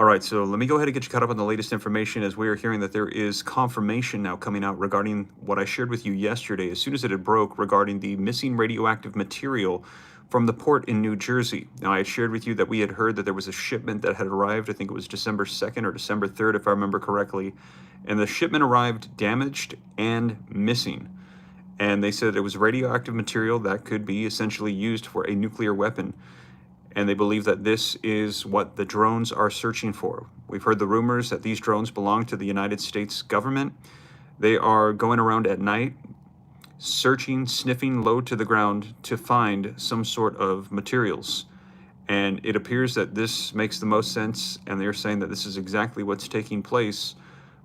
All right, so let me go ahead and get you caught up on the latest information as we are hearing that there is confirmation now coming out regarding what I shared with you yesterday as soon as it had broke regarding the missing radioactive material from the port in New Jersey. Now, I had shared with you that we had heard that there was a shipment that had arrived. I think it was December 2nd or December 3rd, if I remember correctly. And the shipment arrived damaged and missing. And they said it was radioactive material that could be essentially used for a nuclear weapon. And they believe that this is what the drones are searching for. We've heard the rumors that these drones belong to the United States government. They are going around at night, searching, sniffing low to the ground to find some sort of materials. And it appears that this makes the most sense, and they're saying that this is exactly what's taking place.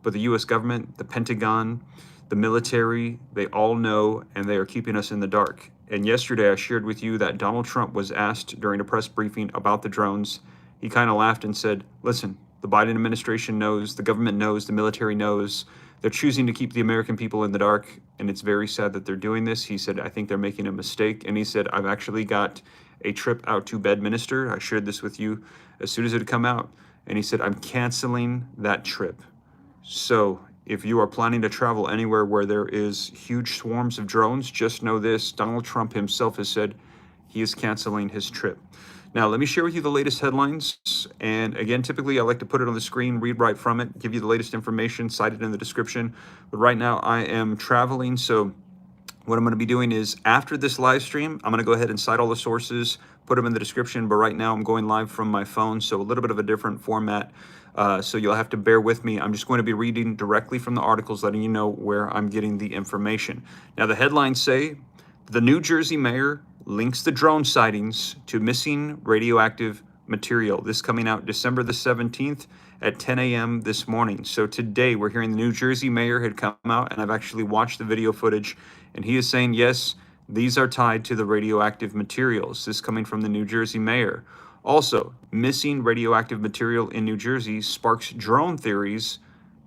But the US government, the Pentagon, the military, they all know, and they are keeping us in the dark. And yesterday I shared with you that Donald Trump was asked during a press briefing about the drones. He kind of laughed and said, listen, the Biden administration knows, the government knows, the military knows. They're choosing to keep the American people in the dark, and it's very sad that they're doing this. He said, I think they're making a mistake. And he said, I've actually got a trip out to Bedminster. I shared this with you as soon as it had come out. And he said, I'm canceling that trip. So if you are planning to travel anywhere where there is huge swarms of drones, just know this, Donald Trump himself has said he is canceling his trip. Now, let me share with you the latest headlines. And again, typically I like to put it on the screen, read right from it, give you the latest information cited in the description. But right now I am traveling, so what I'm going to be doing is after this live stream, I'm going to go ahead and cite all the sources, put them in the description. But right now I'm going live from my phone, so a little bit of a different format. So you'll have to bear with me. I'm just going to be reading directly from the articles, letting you know where I'm getting the information. Now, the headlines say, the New Jersey mayor links the drone sightings to missing radioactive material. This coming out December the 17th at 10 a.m. this morning. So today we're hearing the New Jersey mayor had come out, and I've actually watched the video footage, and he is saying, yes, these are tied to the radioactive materials. This coming from the New Jersey mayor. Also, missing radioactive material in New Jersey sparks drone theories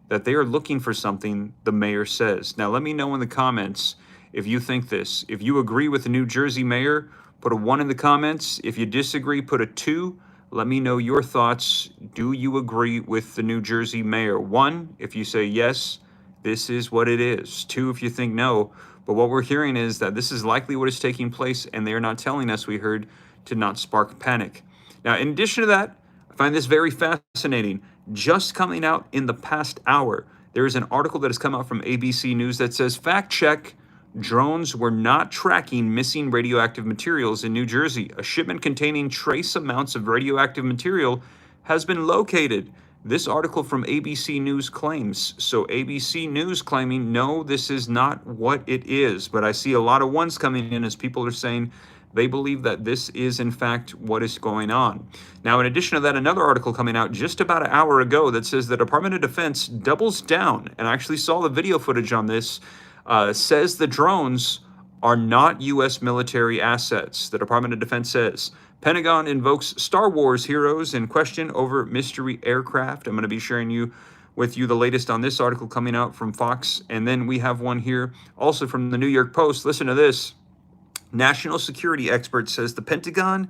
that they are looking for something, the mayor says. Now, let me know in the comments if you think this. If you agree with the New Jersey mayor, put a 1 in the comments. If you disagree, put a 2. Let me know your thoughts. Do you agree with the New Jersey mayor? 1, if you say yes, this is what it is. 2, if you think no. But what we're hearing is that this is likely what is taking place, and they are not telling us, we heard, to not spark panic. Now, in addition to that, I find this very fascinating. Just coming out in the past hour, there is an article that has come out from ABC News that says, fact check, drones were not tracking missing radioactive materials in New Jersey. A shipment containing trace amounts of radioactive material has been located. This article from ABC News claims. So ABC News claiming, no, this is not what it is. But I see a lot of ones coming in as people are saying, they believe that this is, in fact, what is going on. Now, in addition to that, another article coming out just about an hour ago that says the Department of Defense doubles down, and I actually saw the video footage on this, says the drones are not U.S. military assets. The Department of Defense says, Pentagon invokes Star Wars heroes in question over mystery aircraft. I'm going to be sharing with you the latest on this article coming out from Fox. And then we have one here also from the New York Post. Listen to this. National security expert says the Pentagon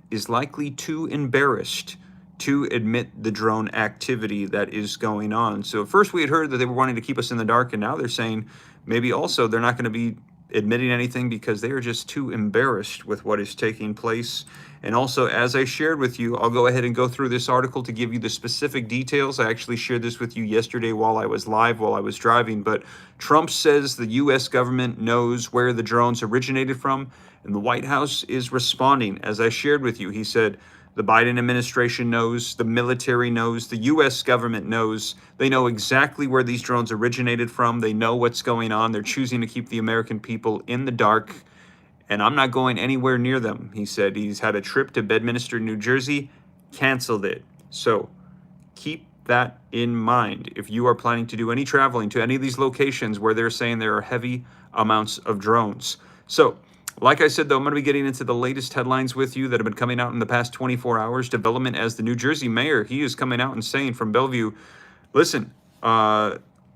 is likely too embarrassed to admit the drone activity that is going on. So first we had heard that they were wanting to keep us in the dark, and now they're saying maybe also they're not going to be admitting anything because they are just too embarrassed with what is taking place. And also, as I shared with you, I'll go ahead and go through this article to give you the specific details. I actually shared this with you yesterday while I was live, while I was driving. But Trump says the U.S. government knows where the drones originated from, and the White House is responding. As I shared with you, he said the Biden administration knows, the military knows, the U.S. government knows. They know exactly where these drones originated from. They know what's going on. They're choosing to keep the American people in the dark. And I'm not going anywhere near them, he said. He's had a trip to Bedminster, New Jersey, canceled it. So keep that in mind if you are planning to do any traveling to any of these locations where they're saying there are heavy amounts of drones. So, like I said, though, I'm going to be getting into the latest headlines with you that have been coming out in the past 24 hours. Development as the New Jersey mayor, he is coming out and saying from Bellevue, listen,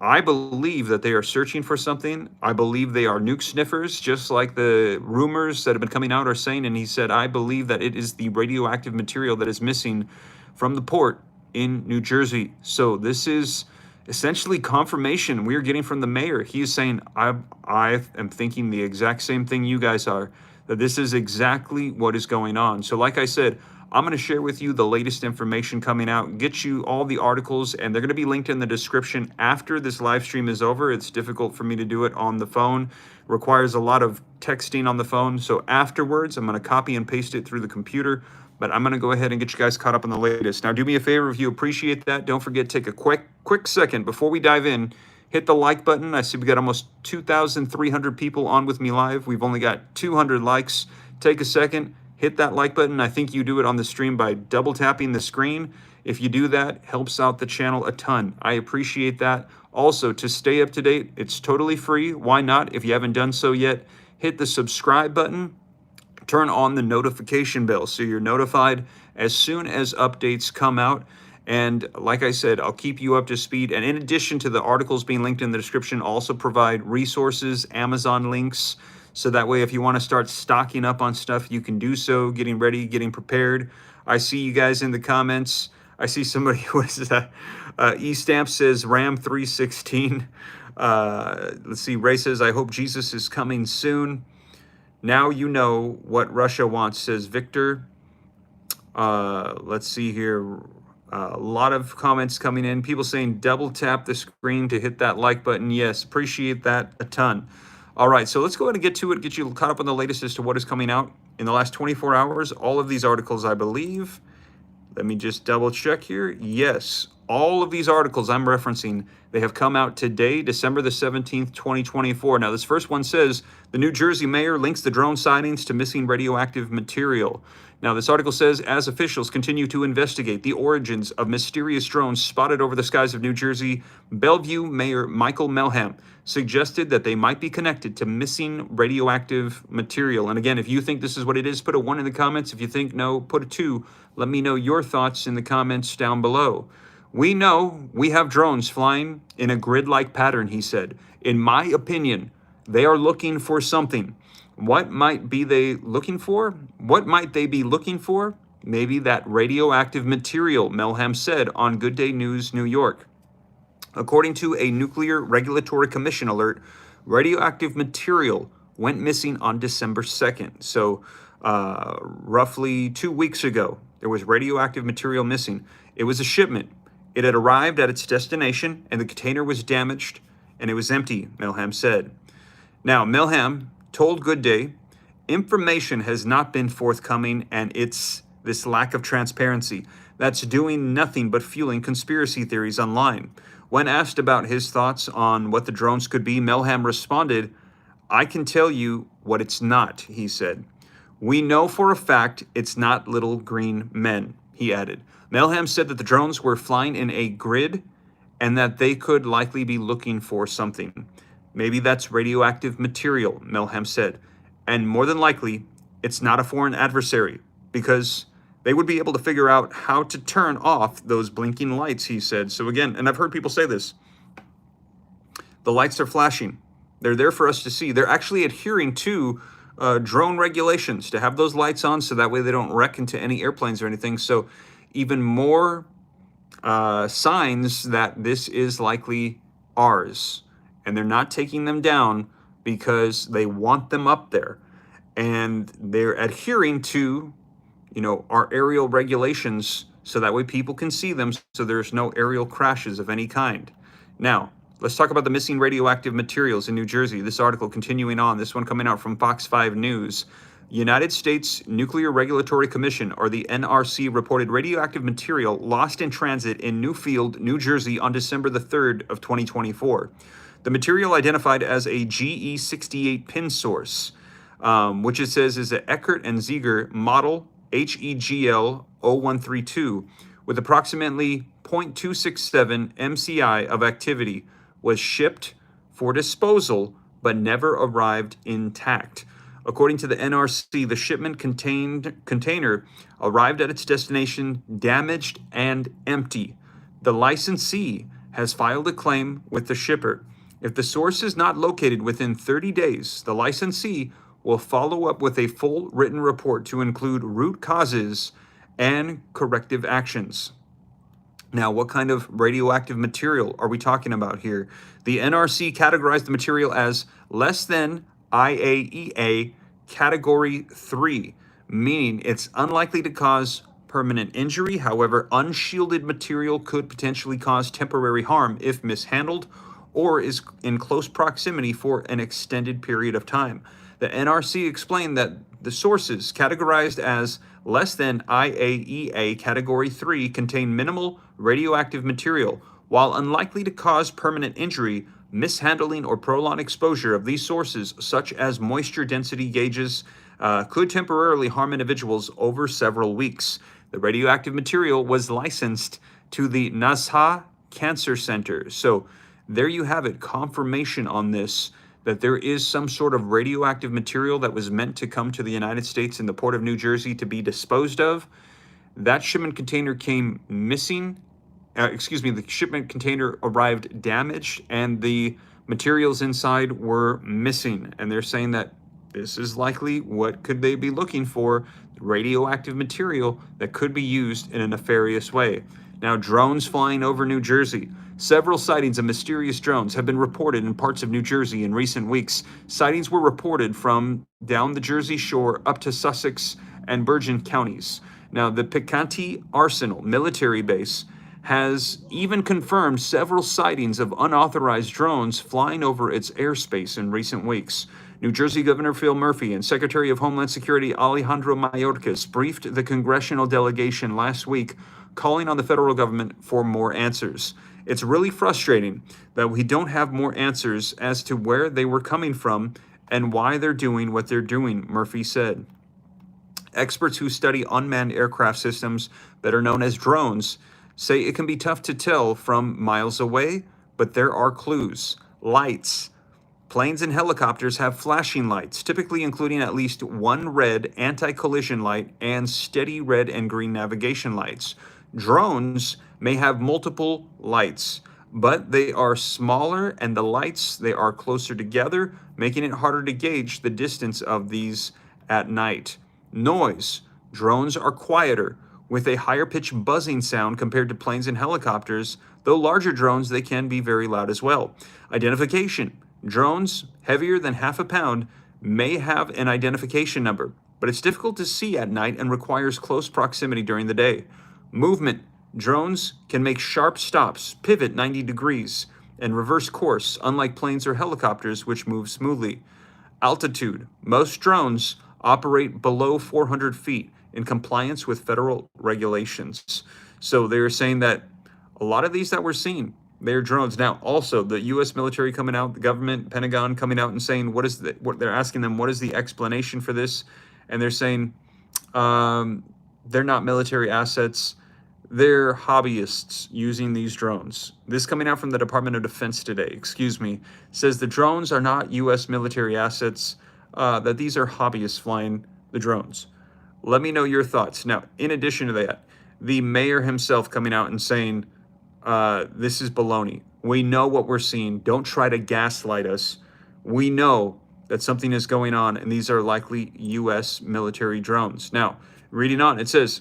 I believe that they are searching for something. I believe they are nuke sniffers, just like the rumors that have been coming out are saying. And he said, I believe that it is the radioactive material that is missing from the port in New Jersey. So this is essentially confirmation we are getting from the mayor. He is saying, I am thinking the exact same thing you guys are, that this is exactly what is going on. So like I said, I'm going to share with you the latest information coming out, get you all the articles, and they're going to be linked in the description after this live stream is over. It's difficult for me to do it on the phone, requires a lot of texting on the phone. So afterwards, I'm going to copy and paste it through the computer, but I'm going to go ahead and get you guys caught up on the latest. Now, do me a favor if you appreciate that. Don't forget, take a quick second before we dive in. Hit the like button. I see we got almost 2,300 people on with me live. We've only got 200 likes. Take a second, hit that like button. I think you do it on the stream by double tapping the screen. If you do that, helps out the channel a ton. I appreciate that. Also, to stay up to date, it's totally free. Why not? If you haven't done so yet, hit the subscribe button. Turn on the notification bell so you're notified as soon as updates come out. And like I said, I'll keep you up to speed. And in addition to the articles being linked in the description, also provide resources, Amazon links. So that way, if you want to start stocking up on stuff, you can do so, getting ready, getting prepared. I see you guys in the comments. I see somebody, what is that? E-Stamp says RAM 316. Let's see, Ray says, I hope Jesus is coming soon. Now you know what Russia wants, says Victor. Let's see here. A lot of comments coming in. People saying double tap the screen to hit that like button. Yes, appreciate that a ton. All right, so let's go ahead and get to it, get you caught up on the latest as to what is coming out in the last 24 hours. All of these articles, I believe. Let me just double check here. Yes, all of these articles I'm referencing, they have come out today, December the 17th, 2024. Now, this first one says, the New Jersey mayor links the drone sightings to missing radioactive material. Now, this article says, as officials continue to investigate the origins of mysterious drones spotted over the skies of New Jersey, Bellevue Mayor Michael Melham suggested that they might be connected to missing radioactive material. And again, if you think this is what it is, put a 1 in the comments. If you think no, put a 2. Let me know your thoughts in the comments down below. We know we have drones flying in a grid-like pattern, he said. In my opinion, they are looking for something. What might be they looking for? What might they be looking for? Maybe that radioactive material, Melham said on Good Day News, New York. According to a Nuclear Regulatory Commission alert, radioactive material went missing on December 2nd. So roughly 2 weeks ago, there was radioactive material missing. It was a shipment. It had arrived at its destination and the container was damaged and it was empty, Melham said. Now, Melham told Good Day, information has not been forthcoming and it's this lack of transparency that's doing nothing but fueling conspiracy theories online. When asked about his thoughts on what the drones could be, Melham responded, I can tell you what it's not, he said. We know for a fact it's not little green men, he added. Melham said that the drones were flying in a grid and that they could likely be looking for something. Maybe that's radioactive material, Melham said. And more than likely, it's not a foreign adversary because they would be able to figure out how to turn off those blinking lights, he said. So again, and I've heard people say this, the lights are flashing. They're there for us to see. They're actually adhering to drone regulations to have those lights on so that way they don't wreck into any airplanes or anything. So even more signs that this is likely ours. And they're not taking them down because they want them up there. And they're adhering to, our aerial regulations so that way people can see them so there's no aerial crashes of any kind. Now, let's talk about the missing radioactive materials in New Jersey. This article continuing on, this one coming out from Fox 5 News. United States Nuclear Regulatory Commission, or the NRC, reported radioactive material lost in transit in Newfield, New Jersey on December the 3rd of 2024. The material identified as a GE68 pin source, which it says is an Eckert and Ziegler model HEGL 0132 with approximately 0.267 MCI of activity, was shipped for disposal but never arrived intact. According to the NRC, the shipment container arrived at its destination damaged and empty. The licensee has filed a claim with the shipper. If the source is not located within 30 days, the licensee will follow up with a full written report to include root causes and corrective actions. Now, what kind of radioactive material are we talking about here? The NRC categorized the material as less than IAEA Category 3, meaning it's unlikely to cause permanent injury. However, unshielded material could potentially cause temporary harm if mishandled or is in close proximity for an extended period of time. The NRC explained that the sources categorized as less than IAEA Category 3 contain minimal radioactive material. While unlikely to cause permanent injury, mishandling or prolonged exposure of these sources, such as moisture density gauges, could temporarily harm individuals over several weeks. The radioactive material was licensed to the Nazha Cancer Center. So there you have it, confirmation on this, that there is some sort of radioactive material that was meant to come to the United States in the port of New Jersey to be disposed of. That shipment container came missing. The shipment container arrived damaged and the materials inside were missing. And they're saying that this is likely what could they be looking for, radioactive material that could be used in a nefarious way. Now, drones flying over New Jersey. Several sightings of mysterious drones have been reported in parts of New Jersey in recent weeks. Sightings were reported from down the Jersey Shore up to Sussex and Bergen counties. Now, the Picanti Arsenal military base has even confirmed several sightings of unauthorized drones flying over its airspace in recent weeks. New Jersey Governor Phil Murphy and Secretary of Homeland Security Alejandro Mayorkas briefed the congressional delegation last week, calling on the federal government for more answers. It's really frustrating that we don't have more answers as to where they were coming from and why they're doing what they're doing, Murphy said. Experts who study unmanned aircraft systems that are known as drones say it can be tough to tell from miles away, but there are clues. Lights. Planes and helicopters have flashing lights, typically including at least one red anti-collision light and steady red and green navigation lights. Drones may have multiple lights, but they are smaller and the lights, they are closer together, making it harder to gauge the distance of these at night. Noise. Drones are quieter, with a higher pitched buzzing sound compared to planes and helicopters, though larger drones, they can be very loud as well. Identification. Drones heavier than half a pound may have an identification number, but it's difficult to see at night and requires close proximity during the day. Movement. Drones can make sharp stops, pivot 90 degrees, and reverse course, unlike planes or helicopters, which move smoothly. Altitude. Most drones operate below 400 feet in compliance with federal regulations. So they're saying that a lot of these that we're seeing, they're drones. Now, also the U.S. military coming out, the government, Pentagon coming out and saying, what they're asking them, what is the explanation for this? And they're saying they're not military assets. They're hobbyists using these drones. This coming out from the Department of Defense today, says the drones are not U.S. military assets, that these are hobbyists flying the drones. Let me know your thoughts. Now, in addition to that, the mayor himself coming out and saying, this is baloney. We know what we're seeing. Don't try to gaslight us. We know that something is going on, and these are likely U.S. military drones. Now, reading on, it says,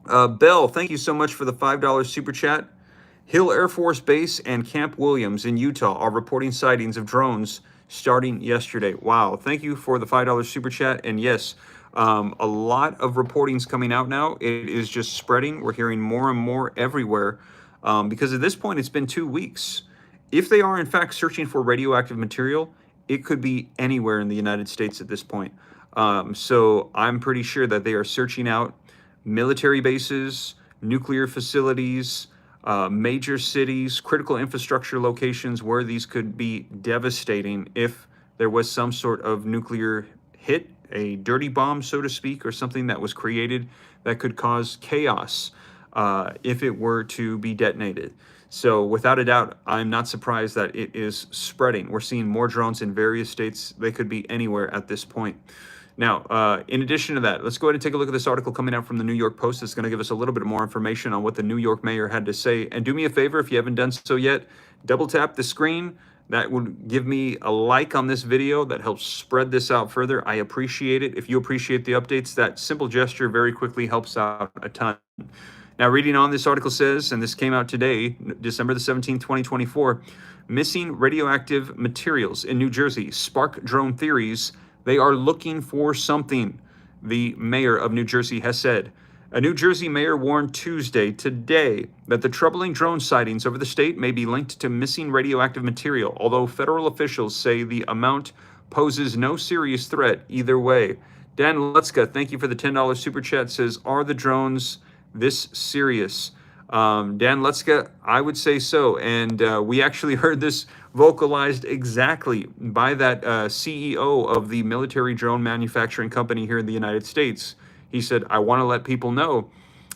Bell, thank you so much for the $5 super chat. Hill Air Force Base and Camp Williams in Utah are reporting sightings of drones starting yesterday. Wow, thank you for the $5 super chat. And yes, a lot of reportings coming out now. It is just spreading. We're hearing more and more everywhere because at this point, it's been 2 weeks. If they are in fact searching for radioactive material, it could be anywhere in the United States at this point. So I'm pretty sure that they are searching out military bases, nuclear facilities, major cities, critical infrastructure locations where these could be devastating if there was some sort of nuclear hit, a dirty bomb, so to speak, or something that was created that could cause chaos if it were to be detonated. So without a doubt, I'm not surprised that it is spreading. We're seeing more drones in various states. They could be anywhere at this point. Now, in addition to that, let's go ahead and take a look at this article coming out from the New York Post. That's going to give us a little bit more information on what the New York mayor had to say. And do me a favor, if you haven't done so yet, double tap the screen. That would give me a like on this video. That helps spread this out further. I appreciate it. If you appreciate the updates, that simple gesture very quickly helps out a ton. Now, reading on, this article says, and this came out today, December the 17th, 2024, missing radioactive materials in New Jersey spark drone theories. They are looking for something, the mayor of New Jersey has said. A New Jersey mayor warned today, that the troubling drone sightings over the state may be linked to missing radioactive material, although federal officials say the amount poses no serious threat either way. Dan Lutzka, thank you for the $10 super chat, says, are the drones this serious? Dan Lutzka, I would say so. And we actually heard this vocalized exactly by that CEO of the military drone manufacturing company here in the United States. He said, I want to let people know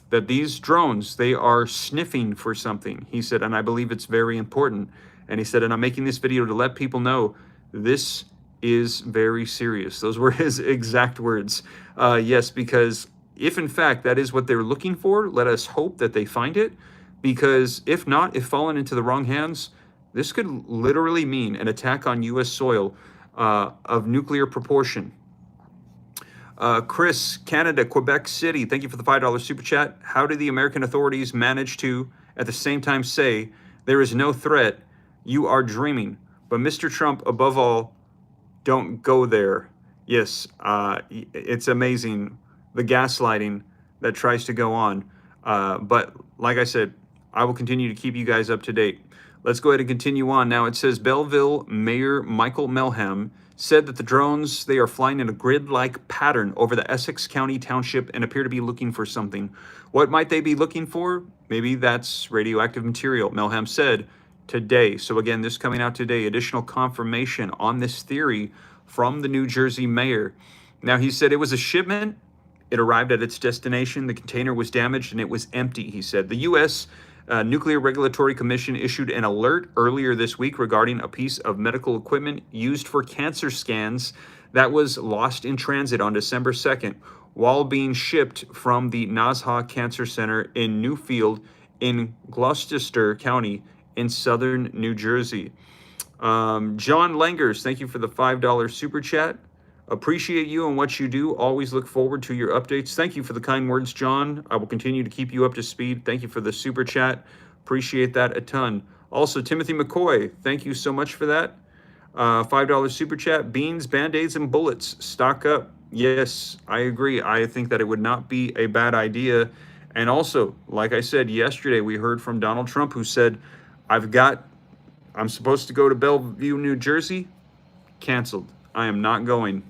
that these drones, they are sniffing for something. He said, and I believe it's very important. And he said, and I'm making this video to let people know this is very serious. Those were his exact words. Yes, because if in fact that is what they're looking for, let us hope that they find it. Because if not, if fallen into the wrong hands, this could literally mean an attack on U.S. soil of nuclear proportion. Chris, Canada, Quebec City, thank you for the $5 super chat. How do the American authorities manage to, at the same time, say there is no threat? You are dreaming. But Mr. Trump, above all, don't go there. Yes, it's amazing, the gaslighting that tries to go on. But like I said, I will continue to keep you guys up to date. Let's go ahead and continue on. Now it says Belleville Mayor Michael Melham said that the drones, they are flying in a grid-like pattern over the Essex County Township and appear to be looking for something. What might they be looking for? Maybe that's radioactive material, Melham said today. So again, this coming out today, additional confirmation on this theory from the New Jersey mayor. Now he said it was a shipment. It arrived at its destination. The container was damaged and it was empty, he said. The U.S. Nuclear Regulatory Commission issued an alert earlier this week regarding a piece of medical equipment used for cancer scans that was lost in transit on December 2nd while being shipped from the Nazha Cancer Center in Newfield in Gloucester County in southern New Jersey. John Langers, thank you for the $5 super chat. Appreciate you and what you do. Always look forward to your updates. Thank you for the kind words, John. I will continue to keep you up to speed. Thank you for the super chat. Appreciate that a ton. Also, Timothy McCoy, thank you so much for that. $5 super chat. Beans, Band-Aids, and bullets. Stock up. Yes, I agree. I think that it would not be a bad idea. And also, like I said yesterday, we heard from Donald Trump, who said, I'm supposed to go to Bellevue, New Jersey. Canceled. I am not going.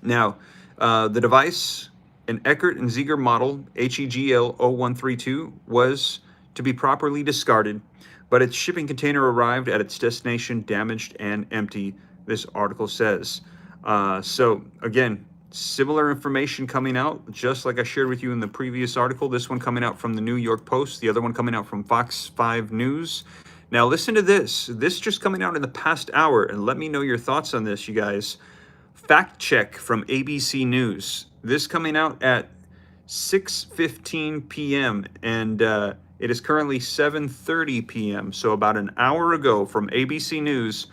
Now, the device, an Eckert and Ziegler model, HEGL 0132, was to be properly discarded, but its shipping container arrived at its destination damaged and empty, this article says. So, again, similar information coming out, just like I shared with you in the previous article, this one coming out from the New York Post, the other one coming out from Fox 5 News. Now, listen to this. This just coming out in the past hour, and let me know your thoughts on this, you guys. Fact check from ABC News. This coming out at 6:15 p.m. and it is currently 7:30 p.m. So about an hour ago from ABC News,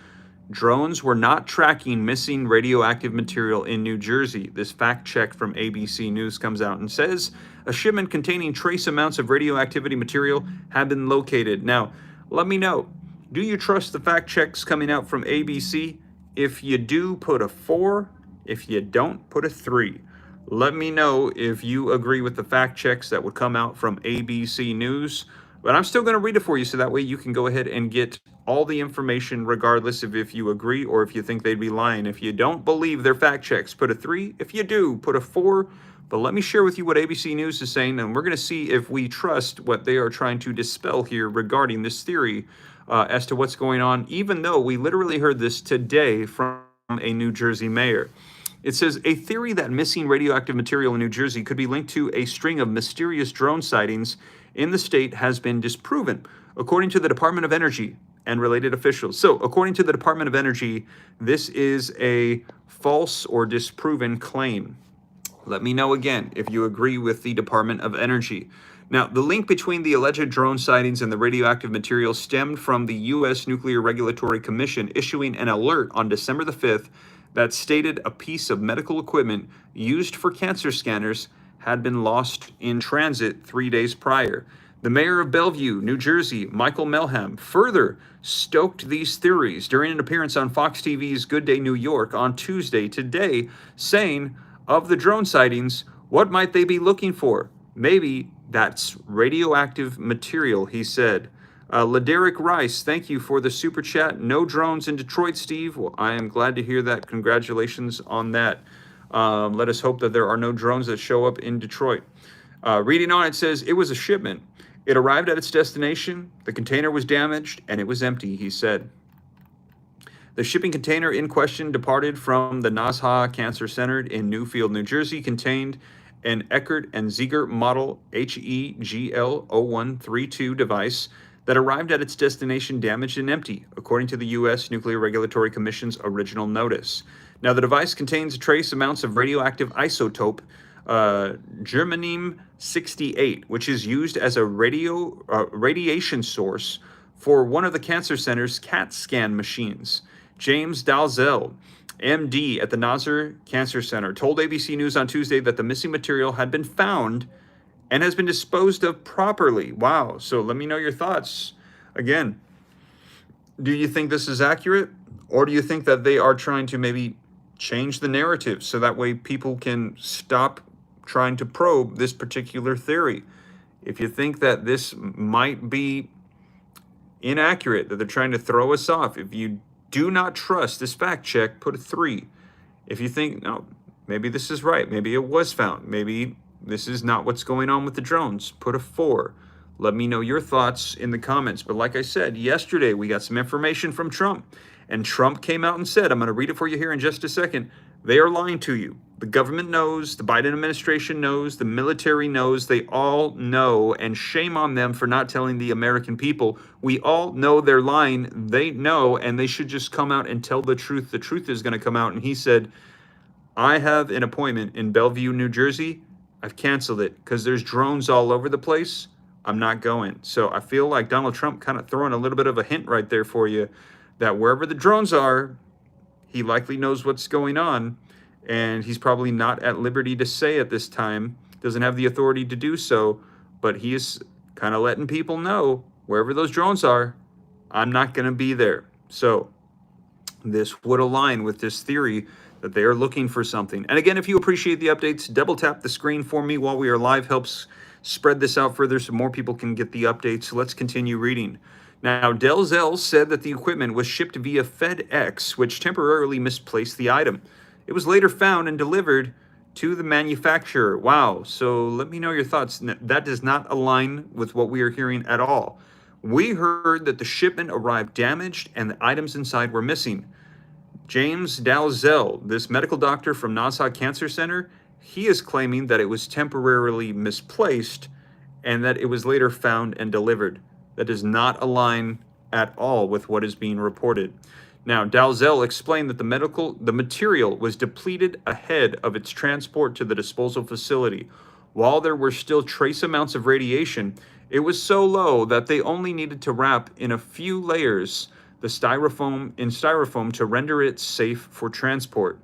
drones were not tracking missing radioactive material in New Jersey. This fact check from ABC News comes out and says a shipment containing trace amounts of radioactivity material have been located. Now, let me know, do you trust the fact checks coming out from ABC? If you do, put a 4. If you don't, put a 3. Let me know if you agree with the fact checks that would come out from ABC News. But I'm still going to read it for you so that way you can go ahead and get all the information regardless of if you agree or if you think they'd be lying. If you don't believe their fact checks, put a 3. If you do, put a 4. But let me share with you what ABC News is saying, and we're going to see if we trust what they are trying to dispel here regarding this theory as to what's going on, even though we literally heard this today from a New Jersey mayor. It says, a theory that missing radioactive material in New Jersey could be linked to a string of mysterious drone sightings in the state has been disproven, according to the Department of Energy and related officials. So, according to the Department of Energy, this is a false or disproven claim. Let me know again if you agree with the Department of Energy. Now, the link between the alleged drone sightings and the radioactive material stemmed from the U.S. Nuclear Regulatory Commission issuing an alert on December the 5th that stated a piece of medical equipment used for cancer scanners had been lost in transit 3 days prior. The mayor of Bellevue, New Jersey, Michael Melham, further stoked these theories during an appearance on Fox TV's Good Day New York on Tuesday today, saying, of the drone sightings, what might they be looking for? Maybe that's radioactive material, he said. Laderick Rice, thank you for the super chat. No drones in Detroit, Steve. Well, I am glad to hear that. Congratulations on that. Let us hope that there are no drones that show up in Detroit. Reading on, it says, it was a shipment. It arrived at its destination, the container was damaged, and it was empty, he said. The shipping container in question departed from the Nazha Cancer Center in Newfield, New Jersey, contained an Eckert and Ziegler model HEGL0132 device that arrived at its destination damaged and empty, according to the U.S. Nuclear Regulatory Commission's original notice. Now, the device contains trace amounts of radioactive isotope germanium-68, which is used as a radiation source for one of the cancer center's CAT scan machines. James Dalzell, MD at the Nazar Cancer Center, told ABC News on Tuesday that the missing material had been found and has been disposed of properly. Wow. So let me know your thoughts. Again, do you think this is accurate? Or do you think that they are trying to maybe change the narrative so that way people can stop trying to probe this particular theory? If you think that this might be inaccurate, that they're trying to throw us off, if you do not trust this fact check, put a 3. If you think, no, maybe this is right, maybe it was found, maybe this is not what's going on with the drones, put a 4. Let me know your thoughts in the comments. But like I said, yesterday we got some information from Trump, and Trump came out and said, I'm going to read it for you here in just a second, they are lying to you. The government knows, the Biden administration knows, the military knows, they all know, and shame on them for not telling the American people. We all know they're lying, they know, and they should just come out and tell the truth. The truth is going to come out. And he said, I have an appointment in Bellevue, New Jersey. I've canceled it because there's drones all over the place. I'm not going. So I feel like Donald Trump kind of throwing a little bit of a hint right there for you that wherever the drones are, he likely knows what's going on. And he's probably not at liberty to say at this time, doesn't have the authority to do so, but he is kind of letting people know wherever those drones are, I'm not going to be there. So this would align with this theory that they are looking for something. And again, if you appreciate the updates, double tap the screen for me while we are live. Helps spread this out further so more people can get the updates. So let's continue reading. Now, Delzell said that the equipment was shipped via FedEx, which temporarily misplaced the item. It was later found and delivered to the manufacturer. Wow. So let me know your thoughts. That does not align with what we are hearing at all. We heard that the shipment arrived damaged and the items inside were missing. James Dalzell, this medical doctor from Nazha Cancer Center, he is claiming that it was temporarily misplaced and that it was later found and delivered. That does not align at all with what is being reported. Now, Dalzell explained that the material was depleted ahead of its transport to the disposal facility. While there were still trace amounts of radiation, it was so low that they only needed to wrap in a few layers the styrofoam to render it safe for transport.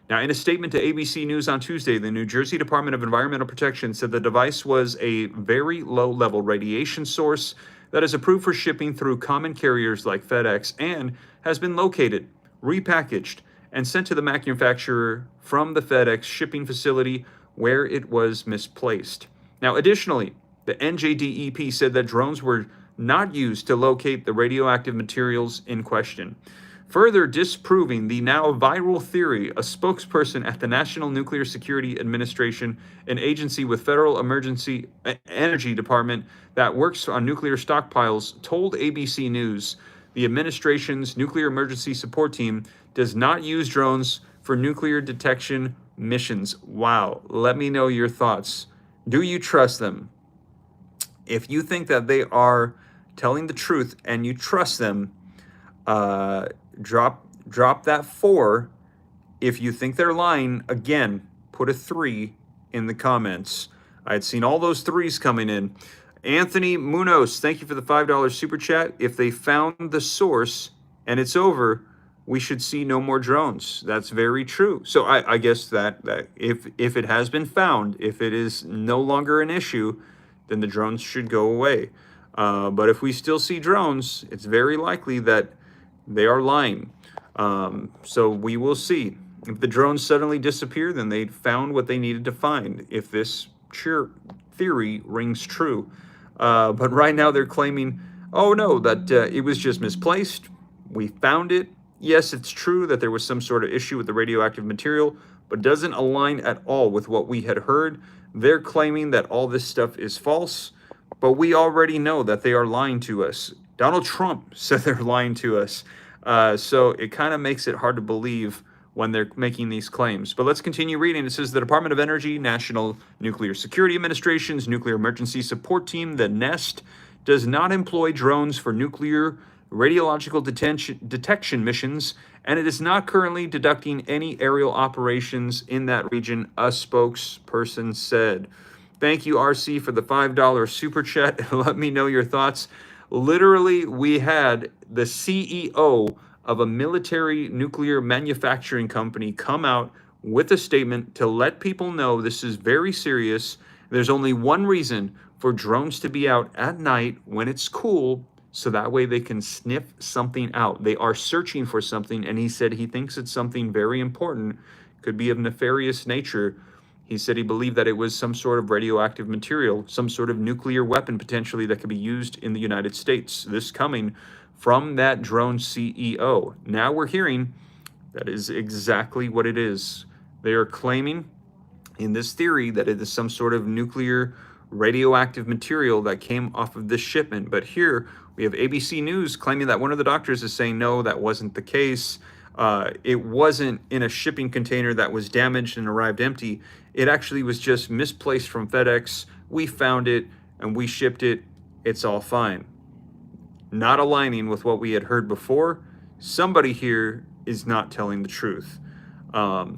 Now, in a statement to ABC News on Tuesday, the New Jersey Department of Environmental Protection said the device was a very low-level radiation source that is approved for shipping through common carriers like FedEx and has been located, repackaged, and sent to the manufacturer from the FedEx shipping facility where it was misplaced. Now, additionally, the NJDEP said that drones were not used to locate the radioactive materials in question. Further disproving the now viral theory, a spokesperson at the National Nuclear Security Administration, an agency with Federal Emergency Energy Department that works on nuclear stockpiles, told ABC News the administration's nuclear emergency support team does not use drones for nuclear detection missions. Wow. Let me know your thoughts. Do you trust them? If you think that they are telling the truth and you trust them, drop that 4. If you think they're lying, again, put a 3 in the comments. I had seen all those 3s coming in. Anthony Munoz, thank you for the $5 super chat. If they found the source and it's over, we should see no more drones. That's very true. So I guess that if it has been found, if it is no longer an issue, then the drones should go away. But if we still see drones, it's very likely that they are lying. So we will see. If the drones suddenly disappear, then they found what they needed to find, if this theory rings true. But right now they're claiming, oh no, that it was just misplaced. We found it. Yes, it's true that there was some sort of issue with the radioactive material, but doesn't align at all with what we had heard. They're claiming that all this stuff is false, but we already know that they are lying to us. Donald Trump said they're lying to us. So it kind of makes it hard to believe when they're making these claims. But let's continue reading. It says the Department of Energy, National Nuclear Security Administration's Nuclear Emergency Support Team, the NEST, does not employ drones for nuclear radiological detection missions, and it is not currently conducting any aerial operations in that region, a spokesperson said. Thank you, RC, for the $5 super chat. Let me know your thoughts. Literally, we had the CEO of a military nuclear manufacturing company come out with a statement to let people know this is very serious. There's only one reason for drones to be out at night when it's cool, so that way they can sniff something out. They are searching for something, and he said he thinks it's something very important, could be of nefarious nature. He said he believed that it was some sort of radioactive material, some sort of nuclear weapon potentially that could be used in the United States. This coming from that drone CEO. Now we're hearing that is exactly what it is. They are claiming in this theory that it is some sort of nuclear radioactive material that came off of this shipment. But here we have ABC News claiming that one of the doctors is saying, no, that wasn't the case. It wasn't in a shipping container that was damaged and arrived empty. It actually was just misplaced from FedEx. We found it and we shipped it. It's all fine. Not aligning with what we had heard before. Somebody here is not telling the truth.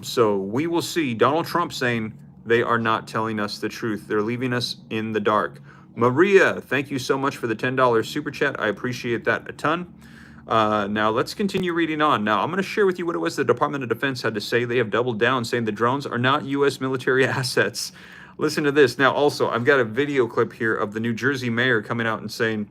So we will see. Donald Trump saying they are not telling us the truth. They're leaving us in the dark. Maria, thank you so much for the $10 super chat. I appreciate that a ton. Now let's continue reading on. Now I'm going to share with you what it was the Department of Defense had to say. They have doubled down, saying the drones are not U.S. military assets. Listen to this. Now also, I've got a video clip here of the New Jersey mayor coming out and saying,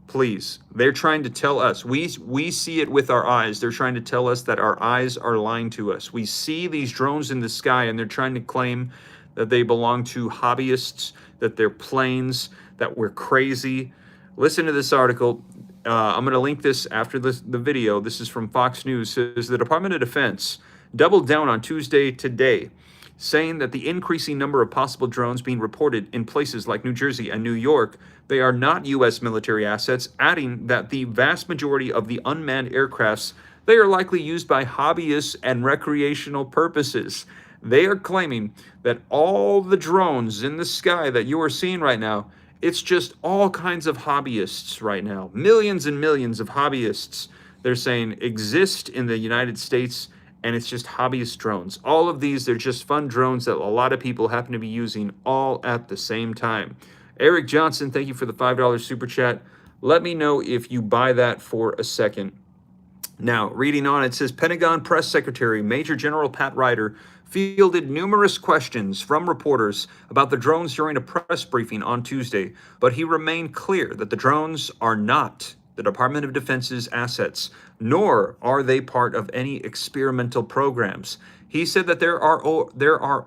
please, they're trying to tell us, we see it with our eyes. They're trying to tell us that our eyes are lying to us. We see these drones in the sky and they're trying to claim that they belong to hobbyists, that they're planes, that we're crazy. Listen to this article. I'm going to link this after the video. This is from Fox News. It says the Department of Defense doubled down on Tuesday today, saying that the increasing number of possible drones being reported in places like New Jersey and New York, they are not U.S. military assets, adding that the vast majority of the unmanned aircrafts, they are likely used by hobbyists and recreational purposes. They are claiming that all the drones in the sky that you are seeing right now, it's just all kinds of hobbyists right now. Millions and millions of hobbyists, they're saying, exist in the United States, and it's just hobbyist drones. All of these, they're just fun drones that a lot of people happen to be using all at the same time. Eric Johnson, thank you for the $5 super chat. Let me know if you buy that for a second. Now, reading on, it says Pentagon Press Secretary Major General Pat Ryder fielded numerous questions from reporters about the drones during a press briefing on Tuesday, but he remained clear that the drones are not the Department of Defense's assets, nor are they part of any experimental programs. He said that there are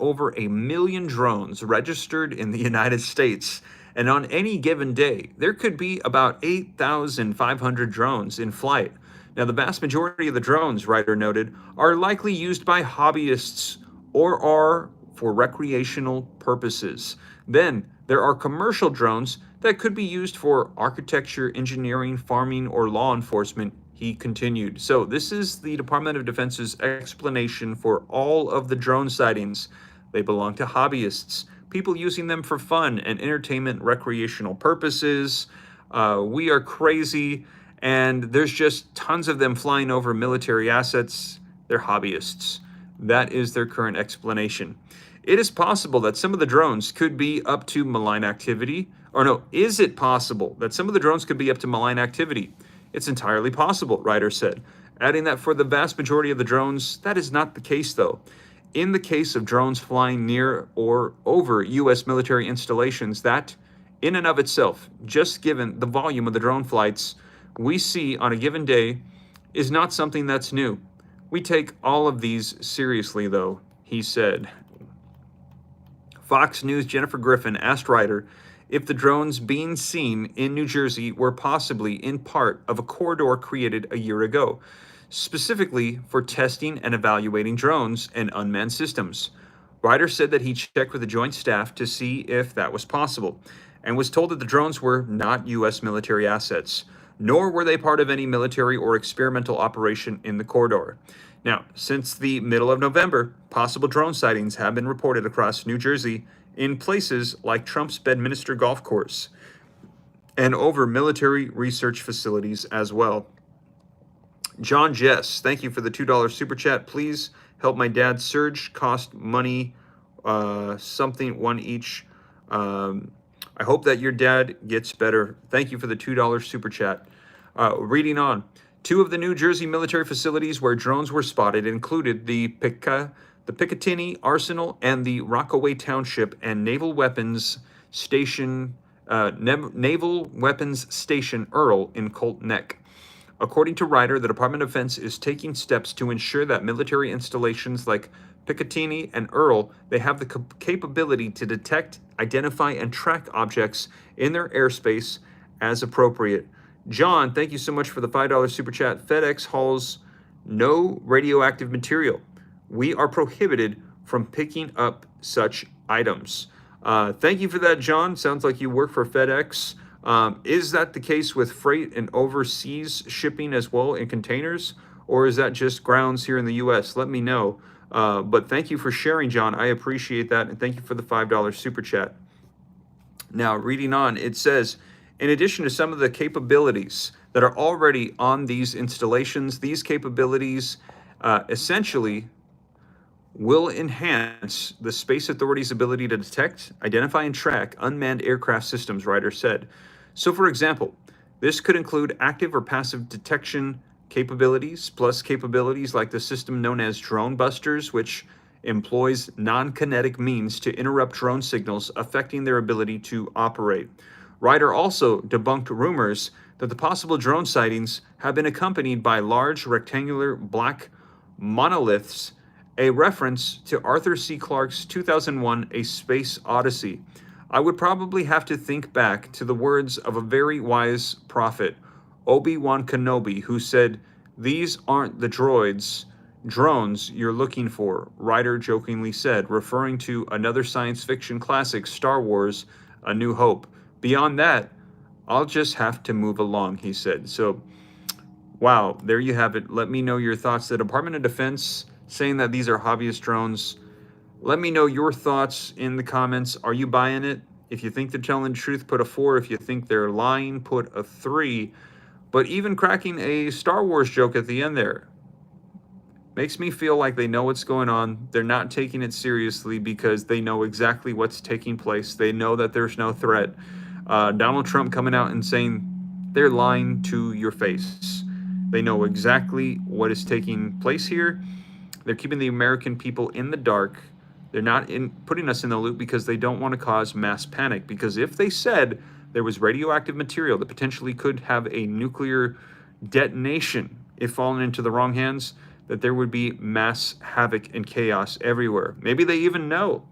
over 1 million drones registered in the United States, and on any given day, there could be about 8,500 drones in flight. Now, the vast majority of the drones, Ryder noted, are likely used by hobbyists or are for recreational purposes. Then, there are commercial drones that could be used for architecture, engineering, farming, or law enforcement, he continued. So this is the Department of Defense's explanation for all of the drone sightings. They belong to hobbyists, people using them for fun and entertainment, recreational purposes. We are crazy, and there's just tons of them flying over military assets. They're hobbyists. That is their current explanation. It is possible that some of the drones could be up to malign activity. Or no, is it possible that some of the drones could be up to malign activity? It's entirely possible, Ryder said. adding that for the vast majority of the drones, that is not the case though. In the case of drones flying near or over U.S. military installations, that in and of itself, just given the volume of the drone flights we see on a given day, is not something that's new. We take all of these seriously though, he said. Fox News' Jennifer Griffin asked Ryder if the drones being seen in New Jersey were possibly in part of a corridor created a year ago, specifically for testing and evaluating drones and unmanned systems. Ryder said that he checked with the Joint Staff to see if that was possible, and was told that the drones were not U.S. military assets, nor were they part of any military or experimental operation in the corridor. Now, since the middle of November, possible drone sightings have been reported across New Jersey in places like Trump's Bedminster Golf Course and over military research facilities as well. John Jess, thank you for the $2 super chat. Please help my dad. Surge cost money, something one each. I hope that your dad gets better. Thank you for the $2 super chat. Reading on. 2 of the New Jersey military facilities where drones were spotted included the Picatinny Arsenal and the Rockaway Township and Naval Weapons Station Earl in Colt Neck. According to Ryder, the Department of Defense is taking steps to ensure that military installations like Picatinny and Earl, they have the capability to detect, identify, and track objects in their airspace as appropriate. John, thank you so much for the $5 super chat. FedEx hauls no radioactive material. We are prohibited from picking up such items. Thank you for that, John. Sounds like you work for FedEx. Is that the case with freight and overseas shipping as well in containers? Or is that just grounds here in the U.S.? Let me know. But thank you for sharing, John. I appreciate that. And thank you for the $5 super chat. Now, reading on, it says, in addition to some of the capabilities that are already on these installations, these capabilities essentially will enhance the Space Authority's ability to detect, identify, and track unmanned aircraft systems, Ryder said. So, for example, this could include active or passive detection capabilities, plus capabilities like the system known as Drone Busters, which employs non-kinetic means to interrupt drone signals, affecting their ability to operate. Ryder also debunked rumors that the possible drone sightings have been accompanied by large rectangular black monoliths, a reference to Arthur C. Clarke's 2001 A Space Odyssey. I would probably have to think back to the words of a very wise prophet, Obi-Wan Kenobi, who said, "These aren't the drones you're looking for," Ryder jokingly said, referring to another science fiction classic, Star Wars, A New Hope. Beyond that, I'll just have to move along, he said. So, wow, there you have it. Let me know your thoughts. The Department of Defense saying that these are hobbyist drones. Let me know your thoughts in the comments. Are you buying it? If you think they're telling the truth, put a 4. If you think they're lying, put a 3. But even cracking a Star Wars joke at the end there makes me feel like they know what's going on. They're not taking it seriously because they know exactly what's taking place. They know that there's no threat. Donald Trump coming out and saying they're lying to your face. They know exactly what is taking place here. They're keeping the American people in the dark. They're not putting us in the loop because they don't want to cause mass panic. Because if they said there was radioactive material that potentially could have a nuclear detonation if fallen into the wrong hands, that there would be mass havoc and chaos everywhere. Maybe they even know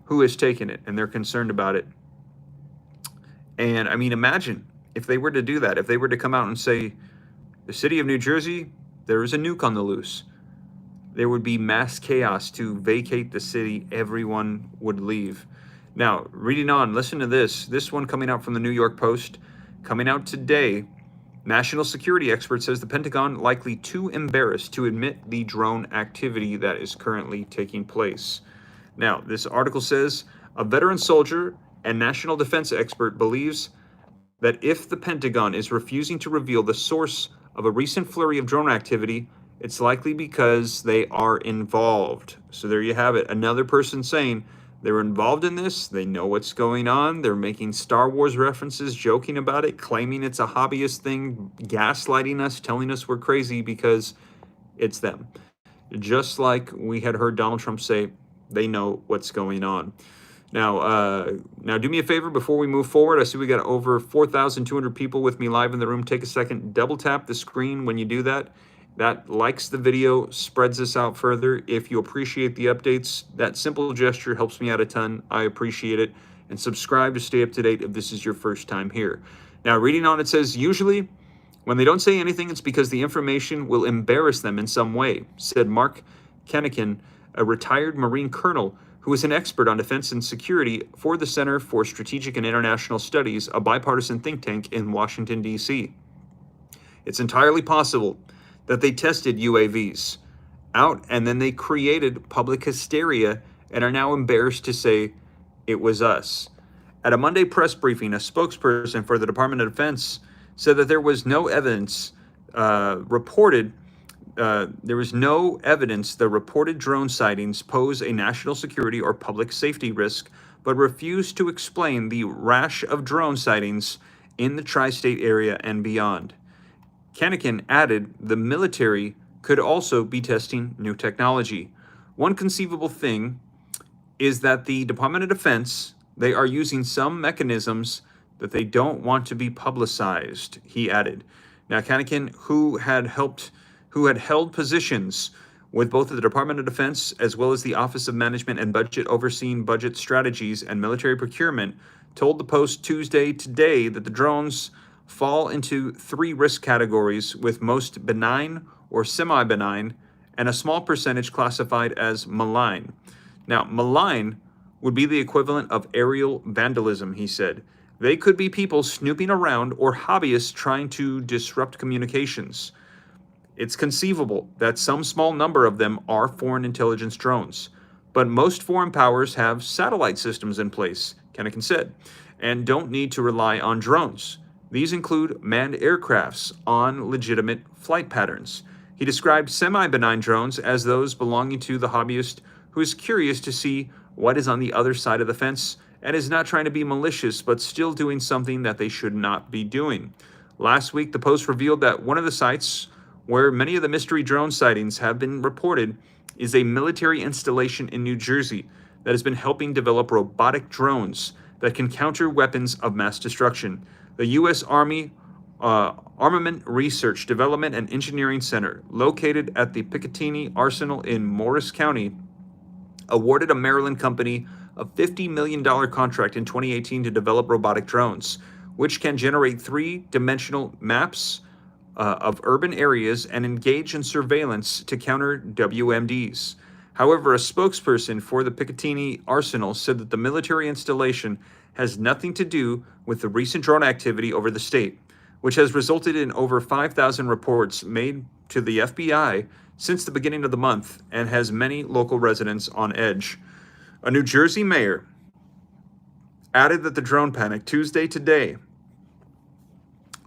who has taken it and they're concerned about it. And I mean, imagine if they were to do that, if they were to come out and say, the city of New Jersey, there is a nuke on the loose. There would be mass chaos to vacate the city. Everyone would leave. Now, reading on, listen to this. This one coming out from the New York Post, coming out today. National security expert says the Pentagon likely too embarrassed to admit the drone activity that is currently taking place. Now, this article says a veteran soldier and national defense expert believes that if the Pentagon is refusing to reveal the source of a recent flurry of drone activity, it's likely because they are involved. So there you have it. Another person saying They're involved in this. They know what's going on. They're making Star Wars references, joking about it, claiming it's a hobbyist thing, gaslighting us, telling us we're crazy because it's them. Just like we had heard Donald Trump say, they know what's going on. Now, do me a favor before we move forward. I see we got over 4,200 people with me live in the room. Take a second, double tap the screen when you do that. That likes the video, spreads us out further. If you appreciate the updates, that simple gesture helps me out a ton. I appreciate it. And subscribe to stay up to date if this is your first time here. Now, reading on, it says, usually when they don't say anything, it's because the information will embarrass them in some way, said Mark Kennekin, a retired Marine colonel who is an expert on defense and security for the Center for Strategic and International Studies, a bipartisan think tank in Washington, D.C. It's entirely possible that they tested UAVs out and then they created public hysteria and are now embarrassed to say it was us. At a Monday press briefing, a spokesperson for the Department of Defense said that there was no evidence the reported drone sightings pose a national security or public safety risk, but refused to explain the rash of drone sightings in the tri-state area and beyond. Kennekin added the military could also be testing new technology. One conceivable thing is that the Department of Defense, they are using some mechanisms that they don't want to be publicized, he added. Now, Kennekin, who had held positions with both the Department of Defense as well as the Office of Management and Budget overseeing budget strategies and military procurement, told the Post Tuesday today that the drones fall into three risk categories, with most benign or semi-benign and a small percentage classified as malign. Now, malign would be the equivalent of aerial vandalism, he said. They could be people snooping around or hobbyists trying to disrupt communications. It's conceivable that some small number of them are foreign intelligence drones, but most foreign powers have satellite systems in place, Kennekin said, and don't need to rely on drones. These include manned aircrafts on legitimate flight patterns. He described semi-benign drones as those belonging to the hobbyist who is curious to see what is on the other side of the fence and is not trying to be malicious but still doing something that they should not be doing. Last week, the Post revealed that one of the sites where many of the mystery drone sightings have been reported is a military installation in New Jersey that has been helping develop robotic drones that can counter weapons of mass destruction. The U.S. Army Armament Research, Development, and Engineering Center, located at the Picatinny Arsenal in Morris County, awarded a Maryland company a $50 million contract in 2018 to develop robotic drones, which can generate three-dimensional maps of urban areas and engage in surveillance to counter WMDs. However, a spokesperson for the Picatinny Arsenal said that the military installation has nothing to do with the recent drone activity over the state, which has resulted in over 5,000 reports made to the FBI since the beginning of the month and has many local residents on edge. A New Jersey mayor added that the drone panic Tuesday today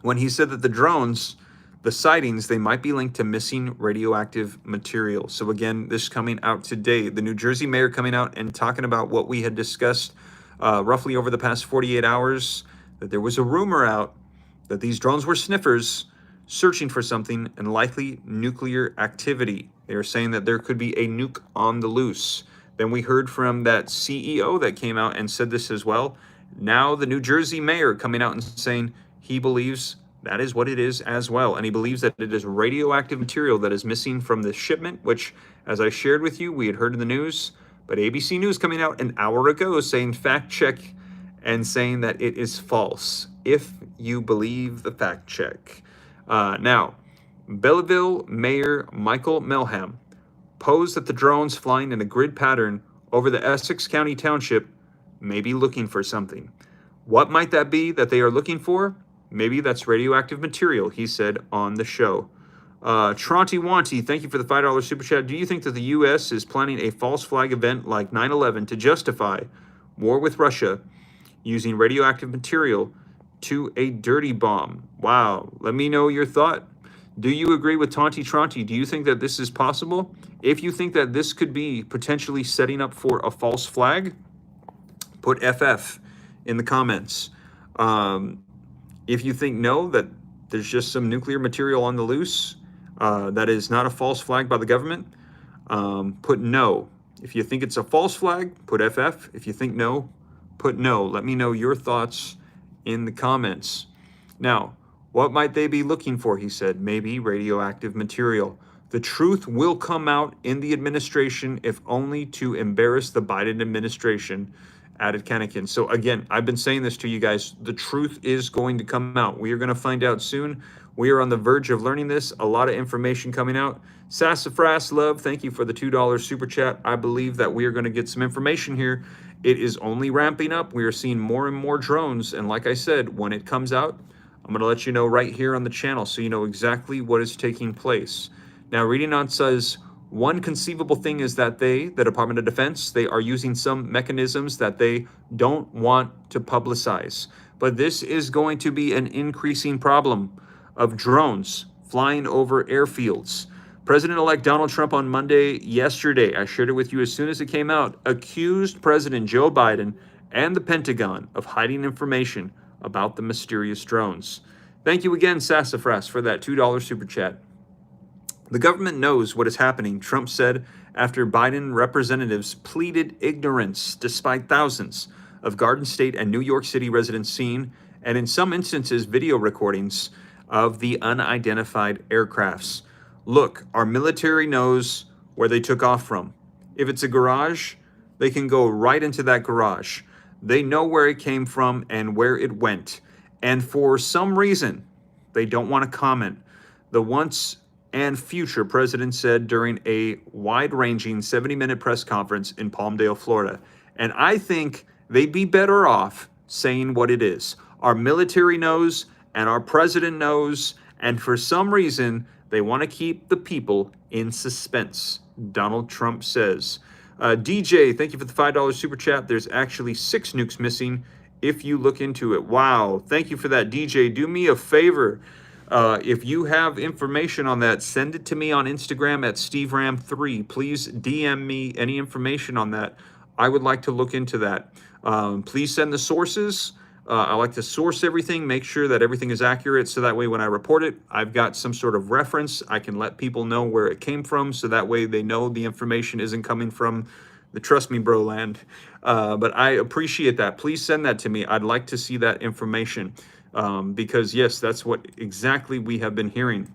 when he said that the sightings, they might be linked to missing radioactive material. So again, this coming out today, the New Jersey mayor coming out and talking about what we had discussed roughly over the past 48 hours, that there was a rumor out that these drones were sniffers searching for something and likely nuclear activity. They are saying that there could be a nuke on the loose. Then we heard from that CEO that came out and said this as well. Now the New Jersey mayor coming out and saying he believes that is what it is as well. And he believes that it is radioactive material that is missing from the shipment, which, as I shared with you, we had heard in the news. But ABC News coming out an hour ago saying fact check and saying that it is false, if you believe the fact check. Now, Belleville Mayor Michael Melham posed that the drones flying in a grid pattern over the Essex County Township may be looking for something. What might that be that they are looking for? Maybe that's radioactive material, he said on the show. Tronty Wanty, thank you for the $5 super chat. Do you think that the U.S. is planning a false flag event like 9/11 to justify war with Russia using radioactive material to a dirty bomb? Wow. Let me know your thought. Do you agree with Tonti Tronti? Do you think that this is possible? If you think that this could be potentially setting up for a false flag, Put FF in the comments. If you think no, that there's just some nuclear material on the loose, that is not a false flag by the government, put no. If you think it's a false flag, put FF. If you think no, put no. Let me know your thoughts in the comments. Now, what might they be looking for? He said, maybe radioactive material. The truth will come out in the administration, if only to embarrass the Biden administration, added Kanikin. So again, I've been saying this to you guys. The truth is going to come out. We are going to find out soon. We are on the verge of learning this. A lot of information coming out. Sassafras Love, thank you for the $2 super chat. I believe that we are going to get some information here. It is only ramping up. We are seeing more and more drones. And like I said, when it comes out, I'm going to let you know right here on the channel so you know exactly what is taking place. Now, reading on says, one conceivable thing is that the Department of Defense, they are using some mechanisms that they don't want to publicize. But this is going to be an increasing problem of drones flying over airfields. President-elect Donald Trump on yesterday, I shared it with you as soon as it came out, accused President Joe Biden and the Pentagon of hiding information about the mysterious drones. Thank you again, Sassafras, for that $2 super chat. The government knows what is happening, Trump said after Biden representatives pleaded ignorance despite thousands of Garden State and New York City residents seen, and in some instances, video recordings of the unidentified aircrafts. Look, our military knows where they took off from. If it's a garage, they can go right into that garage. They know where it came from and where it went. And for some reason, they don't want to comment. The once and future president said during a wide-ranging 70-minute press conference in Palmdale, Florida. And I think they'd be better off saying what it is. Our military knows and our president knows, and for some reason, they want to keep the people in suspense, Donald Trump says. DJ, thank you for the $5 super chat. There's actually 6 nukes missing if you look into it. Wow, thank you for that, DJ. Do me a favor. If you have information on that, send it to me on Instagram at SteveRam3. Please DM me any information on that. I would like to look into that. Please send the sources. I like to source everything, make sure that everything is accurate, so that way when I report it, I've got some sort of reference. I can let people know where it came from, so that way they know the information isn't coming from the Trust Me Bro land. But I appreciate that. Please send that to me. I'd like to see that information. Because yes, that's what exactly we have been hearing.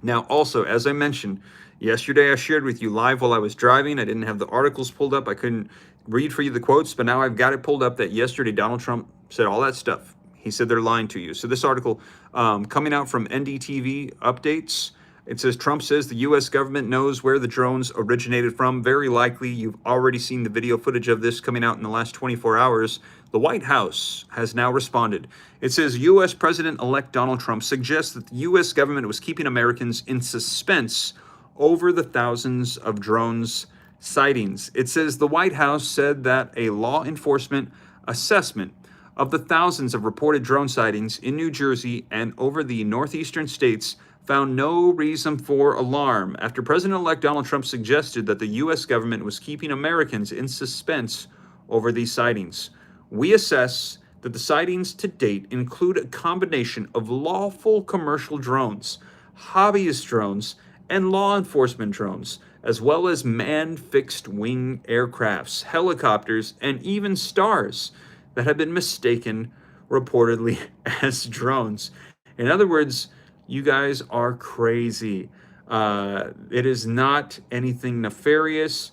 Now, also, as I mentioned, yesterday I shared with you live while I was driving. I didn't have the articles pulled up. I couldn't read for you the quotes, but now I've got it pulled up that yesterday Donald Trump said all that stuff. He said they're lying to you. So this article coming out from NDTV Updates, it says Trump says the U.S. government knows where the drones originated from. Very likely you've already seen the video footage of this coming out in the last 24 hours. The White House has now responded. It says U.S. President-elect Donald Trump suggests that the U.S. government was keeping Americans in suspense over the thousands of drones sightings. It says the White House said that a law enforcement assessment of the thousands of reported drone sightings in New Jersey and over the northeastern states found no reason for alarm after President-elect Donald Trump suggested that the U.S. government was keeping Americans in suspense over these sightings. We assess that the sightings to date include a combination of lawful commercial drones, hobbyist drones, and law enforcement drones, as well as manned fixed-wing aircrafts, helicopters, and even stars that have been mistaken reportedly as drones. In other words, you guys are crazy. It is not anything nefarious.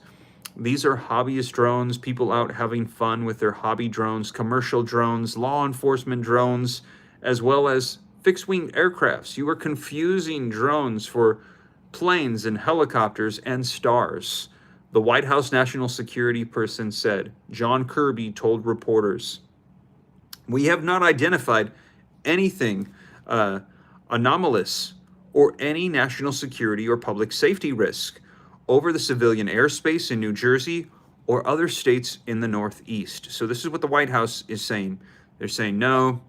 These are hobbyist drones, people out having fun with their hobby drones, commercial drones, law enforcement drones, as well as fixed-wing aircrafts. You are confusing drones for planes and helicopters and stars. The White House national security person said, John Kirby told reporters, we have not identified anything anomalous or any national security or public safety risk over the civilian airspace in New Jersey or other states in the Northeast. So this is what the White House is saying. They're saying, no,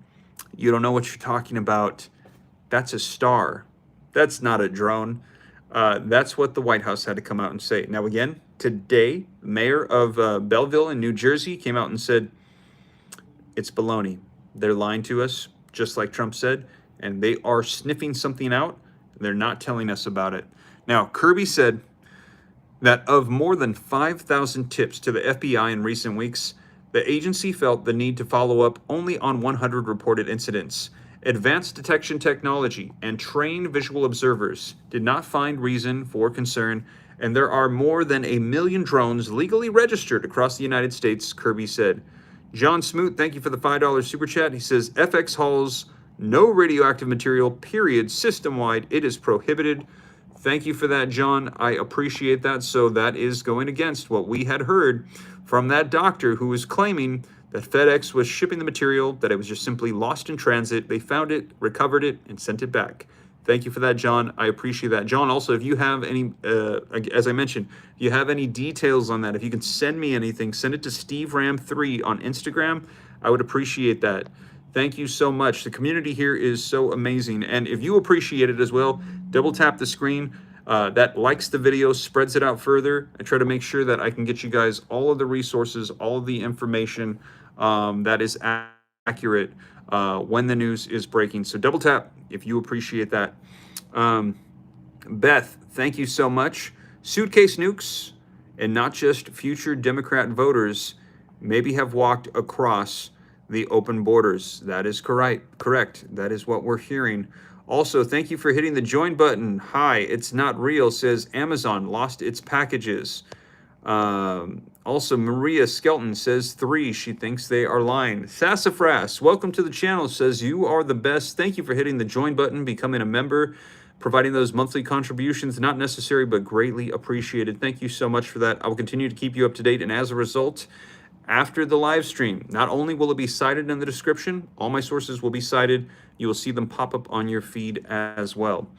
you don't know what you're talking about. That's a star. That's not a drone. That's what the White House had to come out and say. Now, again, today, mayor of Belleville in New Jersey came out and said, it's baloney. They're lying to us, just like Trump said, and they are sniffing something out. They're not telling us about it. Now, Kirby said that of more than 5,000 tips to the FBI in recent weeks, the agency felt the need to follow up only on 100 reported incidents. Advanced detection technology and trained visual observers did not find reason for concern, and there are more than 1 million drones legally registered across the United States, Kirby said. John Smoot, thank you for the $5 super chat. He says, FX hauls no radioactive material, period, system-wide. It is prohibited. Thank you for that, John. I appreciate that. So that is going against what we had heard from that doctor who was claiming that FedEx was shipping the material, that it was just simply lost in transit. They found it, recovered it, and sent it back. Thank you for that, John. I appreciate that. John, also, if you have any, as I mentioned, if you have any details on that, if you can send me anything, send it to SteveRam3 on Instagram. I would appreciate that. Thank you so much. The community here is so amazing. And if you appreciate it as well, double tap the screen. That likes the video, spreads it out further. I try to make sure that I can get you guys all of the resources, all of the information that is accurate when the news is breaking. So double tap if you appreciate that. Beth, thank you so much. Suitcase nukes and not just future Democrat voters maybe have walked across the open borders. That is correct. That is what we're hearing. Also, thank you for hitting the join button. Hi, it's not real, says Amazon lost its packages. Also, Maria Skelton says 3. She thinks they are lying. Sassafras, welcome to the channel, says you are the best. Thank you for hitting the join button, becoming a member, providing those monthly contributions. Not necessary, but greatly appreciated. Thank you so much for that. I will continue to keep you up to date. And as a result, after the live stream, not only will it be cited in the description, all my sources will be cited. You will see them pop up on your feed as well.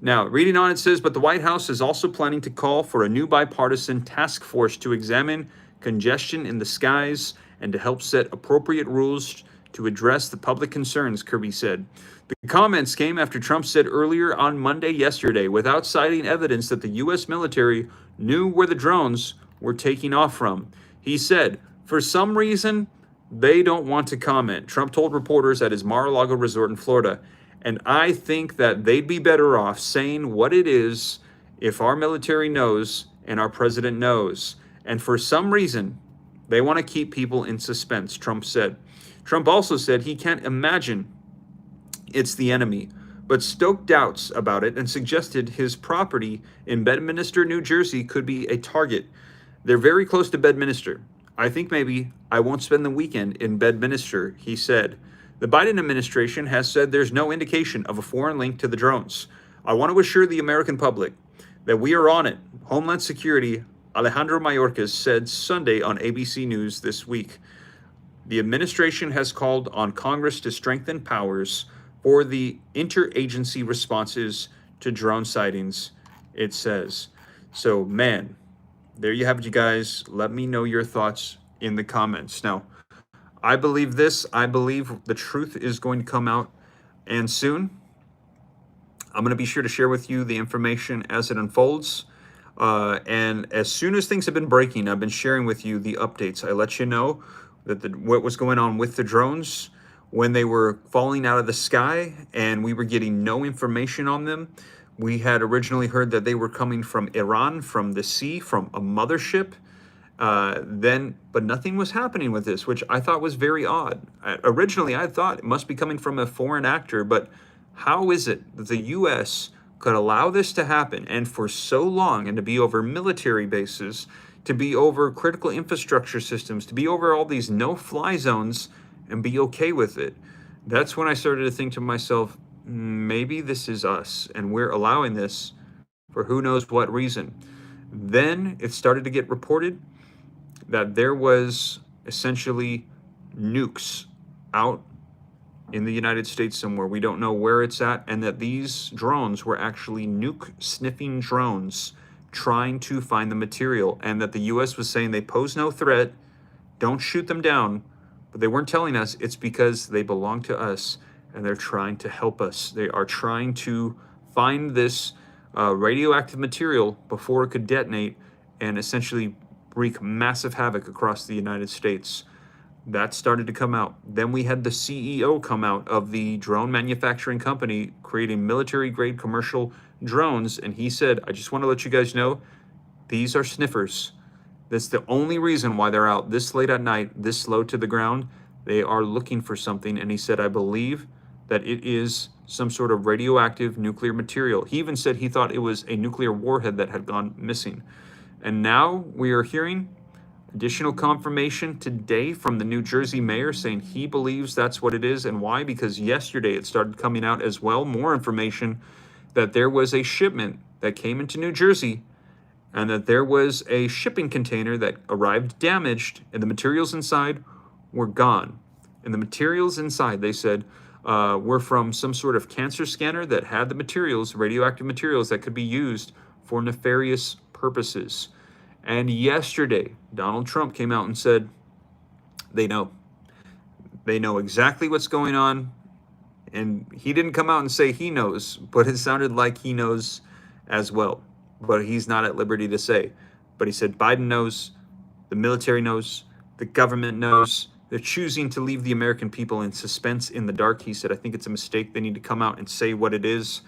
Now, reading on, it says, but the White House is also planning to call for a new bipartisan task force to examine congestion in the skies and to help set appropriate rules to address the public concerns, Kirby said. The comments came after Trump said earlier on Monday yesterday, without citing evidence that the U.S. military knew where the drones were taking off from. He said, for some reason, they don't want to comment, Trump told reporters at his Mar-a-Lago resort in Florida. And I think that they'd be better off saying what it is if our military knows and our president knows. And for some reason, they want to keep people in suspense, Trump said. Trump also said he can't imagine it's the enemy, but stoked doubts about it and suggested his property in Bedminster, New Jersey could be a target. They're very close to Bedminster. I think maybe I won't spend the weekend in Bedminster, he said. The Biden administration has said there's no indication of a foreign link to the drones. I want to assure the American public that we are on it. Homeland Security Alejandro Mayorkas said Sunday on ABC News this week. The administration has called on Congress to strengthen powers for the interagency responses to drone sightings, it says. So, man, there you have it, you guys. Let me know your thoughts in the comments. Now, I believe this. I believe the truth is going to come out, and soon. I'm going to be sure to share with you the information as it unfolds. And as soon as things have been breaking, I've been sharing with you the updates. I let you know that what was going on with the drones when they were falling out of the sky, and we were getting no information on them. We had originally heard that they were coming from Iran, from the sea, from a mothership. But nothing was happening with this, which I thought was very odd. Originally, I thought it must be coming from a foreign actor, but how is it that the U.S. could allow this to happen and for so long, and to be over military bases, to be over critical infrastructure systems, to be over all these no-fly zones and be okay with it? That's when I started to think to myself, maybe this is us and we're allowing this for who knows what reason. Then it started to get reported that there was essentially nukes out in the United States somewhere. We don't know where it's at, and that these drones were actually nuke-sniffing drones trying to find the material, and that the U.S. was saying they pose no threat, don't shoot them down, but they weren't telling us it's because they belong to us, and they're trying to help us. They are trying to find this radioactive material before it could detonate and essentially wreak massive havoc across the United States. That started to come out. Then we had the CEO come out of the drone manufacturing company creating military grade commercial drones. And he said, I just want to let you guys know, these are sniffers. That's the only reason why they're out this late at night, this low to the ground. They are looking for something. And he said, I believe that it is some sort of radioactive nuclear material. He even said he thought it was a nuclear warhead that had gone missing. And now we are hearing additional confirmation today from the New Jersey mayor saying he believes that's what it is. And why? Because yesterday it started coming out as well, more information that there was a shipment that came into New Jersey and that there was a shipping container that arrived damaged and the materials inside were gone. And the materials inside, they said, were from some sort of cancer scanner that had the materials, radioactive materials that could be used for nefarious purposes. And yesterday, Donald Trump came out and said, they know. They know exactly what's going on. And he didn't come out and say he knows, but it sounded like he knows as well. But he's not at liberty to say. But he said Biden knows, the military knows, the government knows. They're choosing to leave the American people in suspense in the dark. He said, I think it's a mistake. They need to come out and say what it is.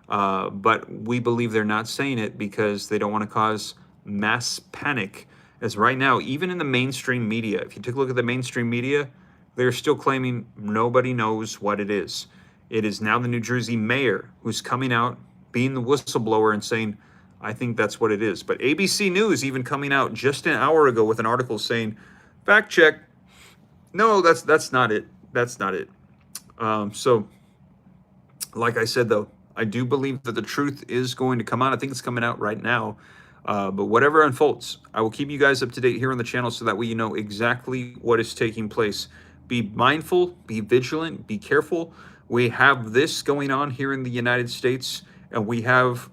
But we believe they're not saying it because they don't want to cause mass panic. As right now, even in the mainstream media, if you take a look at the mainstream media, they're still claiming nobody knows what it is. It is now the New Jersey mayor who's coming out, being the whistleblower and saying, I think that's what it is. But ABC News even coming out just an hour ago with an article saying, fact check, no, that's not it. That's not it. So, like I said, though, I do believe that the truth is going to come out. I think it's coming out right now. But whatever unfolds, I will keep you guys up to date here on the channel so that way you know exactly what is taking place. Be mindful, be vigilant, be careful. We have this going on here in the United States, and we have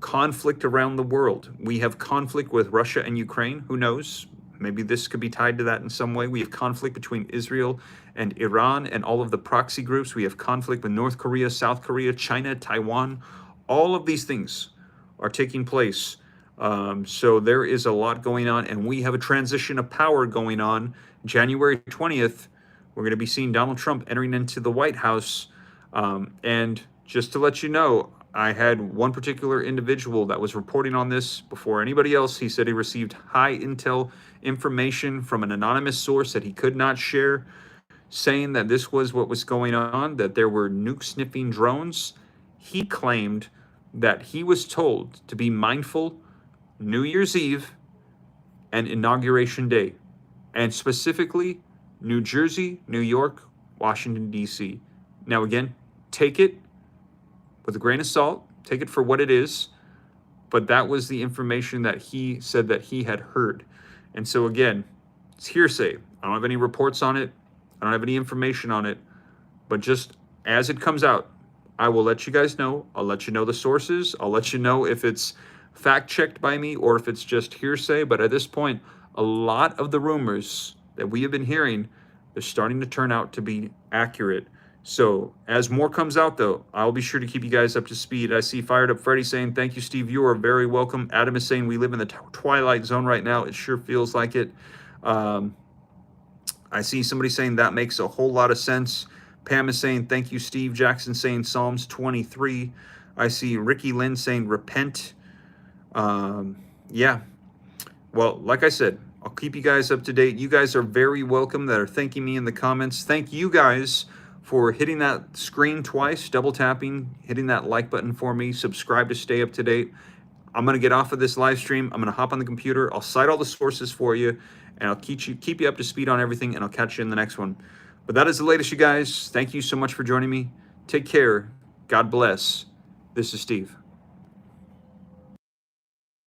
conflict around the world. We have conflict with Russia and Ukraine. Who knows? Maybe this could be tied to that in some way. We have conflict between Israel and Iran and all of the proxy groups. We have conflict with North Korea, South Korea, China, Taiwan. All of these things are taking place. So there is a lot going on, and we have a transition of power going on. January 20th, we're going to be seeing Donald Trump entering into the White House. And just to let you know, I had one particular individual that was reporting on this before anybody else. He said he received high intel information from an anonymous source that he could not share, saying that this was what was going on, that there were nuke sniffing drones. He claimed that he was told to be mindful New Year's Eve and Inauguration Day, and specifically New Jersey, New York, Washington, D.C. Now, again, take it with a grain of salt, take it for what it is, but that was the information that he said that he had heard. And so, again, it's hearsay. I don't have any reports on it. I don't have any information on it, but just as it comes out, I will let you guys know. I'll let you know the sources. I'll let you know if it's fact-checked by me or if it's just hearsay. But at this point, a lot of the rumors that we have been hearing are starting to turn out to be accurate. So as more comes out, though, I'll be sure to keep you guys up to speed. I see Fired Up Freddy saying, thank you, Steve. You are very welcome. Adam is saying we live in the twilight zone right now. It sure feels like it. I see somebody saying that makes a whole lot of sense. Pam is saying, thank you, Steve. Jackson saying Psalms 23. I see Ricky Lynn saying repent. Yeah. Well, like I said, I'll keep you guys up to date. You guys are very welcome that are thanking me in the comments. Thank you guys for hitting that screen twice, double tapping, hitting that like button for me. Subscribe to stay up to date. I'm going to get off of this live stream. I'm going to hop on the computer. I'll cite all the sources for you, and I'll keep you up to speed on everything, and I'll catch you in the next one. But that is the latest, you guys. Thank you so much for joining me. Take care. God bless. This is Steve.